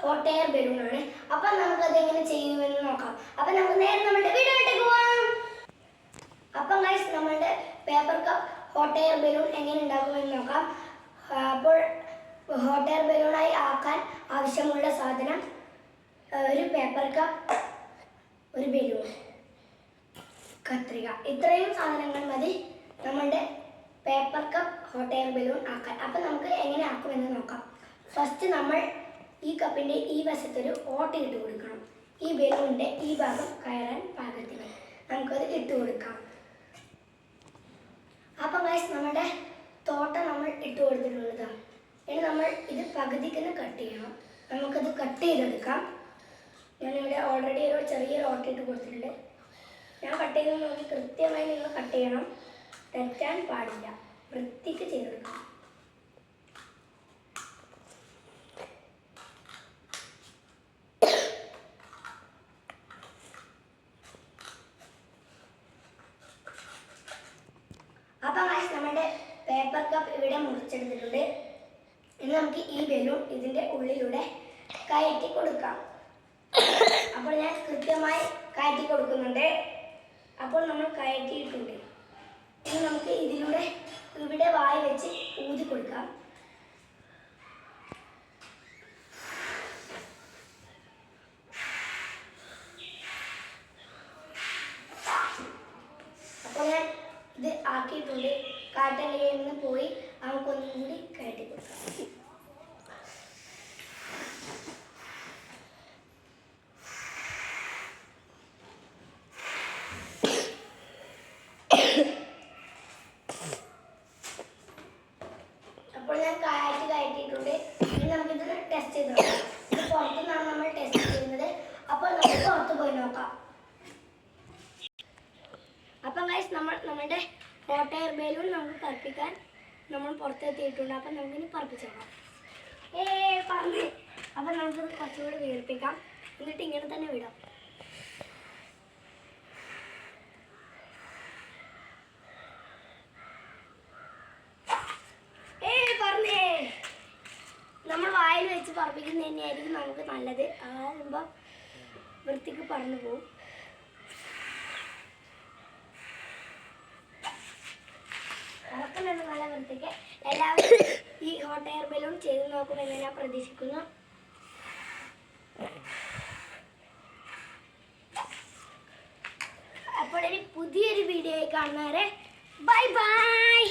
Hot air balloon ആണ്. അപ്പം നമുക്കത് എങ്ങനെ ചെയ്യുമെന്ന് നോക്കാം. അപ്പം നമുക്ക് നേരെ നമ്മുടെ വീഡിയോയിലേക്ക് പോവാം. അപ്പം ഗൈസ് നമ്മളുടെ paper cup hot air balloon എങ്ങനെ ഉണ്ടാക്കുമെന്ന് നോക്കാം. അപ്പോൾ ഹോട്ട് എയർ ബലൂണായി ആക്കാൻ ആവശ്യമുള്ള സാധനം ഒരു പേപ്പർ കപ്പ്, ഒരു ബലൂൺ, കത്രിക, ഇത്രയും സാധനങ്ങൾ മതി നമ്മളുടെ paper cup hot air balloon ആക്കാൻ. അപ്പം നമുക്ക് എങ്ങനെ ആക്കുമെന്ന് നോക്കാം. ഫസ്റ്റ് നമ്മൾ ഈ കപ്പിൻ്റെ ഈ വശത്തൊരു ഓട്ട ഇട്ട് കൊടുക്കണം. ഈ ബലൂണിൻ്റെ ഈ ഭാഗം കയറാൻ പാകത്തിന് നമുക്കത് ഇട്ട് കൊടുക്കാം. അപ്പം ഗൈസ് നമ്മുടെ തോട്ട നമ്മൾ ഇട്ട് കൊടുത്തിട്ടുള്ളതാണ്. ഇനി നമ്മൾ ഇത് പകുതിക്ക് കട്ട് ചെയ്യണം. നമുക്കത് കട്ട് ചെയ്തെടുക്കാം. ഞാനിവിടെ ഓൾറെഡി ഒരു ചെറിയൊരു ഓട്ട ഇട്ട് കൊടുത്തിട്ടുണ്ട്. ഞാൻ കട്ട് ചെയ്ത് നോക്കി കൃത്യമായി നിങ്ങൾ കട്ട് ചെയ്യണം. തെറ്റാൻ പാടില്ല. വൃത്തിക്ക് ചെയ്തെടുക്കണം. അപ്പം ഗൈസ് നമ്മുടെ പേപ്പർ കപ്പ് ഇവിടെ മുറിച്ചെടുത്തിട്ടുണ്ട്. ഇനി നമുക്ക് ഈ ബലൂൺ ഇതിൻ്റെ ഉള്ളിലൂടെ കയറ്റി കൊടുക്കാം. അപ്പോൾ ഞാൻ കൃത്യമായി കയറ്റി കൊടുക്കുന്നുണ്ട്. അപ്പോൾ നമ്മൾ കയറ്റിയിട്ടുണ്ട്. ഇനി നമുക്ക് ഇതിലൂടെ ഇവിടെ വായി വെച്ച് ഊതി കൊടുക്കാം. അപ്പോൾ ഞാൻ ഇത് ആക്കിയിട്ടുണ്ട്. കാറ്റൻ്റെ കയ്യിൽ നിന്ന് പോയി നമുക്കൊന്നും കൂടി കയറ്റി കൊടുക്കാം. അപ്പോൾ ഞാൻ കയറ്റിയിട്ടുണ്ട്. ഇനി നമുക്കിത് ടെസ്റ്റ് ചെയ്ത് നോക്കാം. ഇത് പുറത്തു നിന്നാണ് നമ്മൾ ടെസ്റ്റ് ചെയ്യുന്നത്. അപ്പോൾ നമുക്ക് പുറത്ത് പോയി നോക്കാം. അപ്പം ഗൈസ് നമ്മുടെ ഹോട്ട് എയർ ബലൂൺ നമുക്ക് പറപ്പിക്കാൻ നമ്മൾ പുറത്തെത്തിയിട്ടുണ്ട്. അപ്പം നമുക്കിനി പറപ്പിച്ചേക്കാം. പറന്ന്. അപ്പം നമുക്കിത് കുറച്ചുകൂടി വീർപ്പിക്കാം. എന്നിട്ട് ഇങ്ങനെ തന്നെ വിടാം. നമ്മൾ വായിൽ വെച്ച് പറപ്പിക്കുന്നത് തന്നെയായിരിക്കും നമുക്ക് നല്ലത്. അതാകുമ്പോൾ വൃത്തിക്ക് പറന്നു പോകും. അതൊക്കെ നല്ല വൃത്തിക്ക് എല്ലാവരും ഈ ഹോട്ട് എയർ ബലൂൺ ചെയ്ത് നോക്കുമെന്ന് ഞാൻ പ്രതീക്ഷിക്കുന്നു. അപ്പോൾ ഇനി പുതിയൊരു വീഡിയോയിൽ കാണുന്നവരെ ബൈ ബൈ.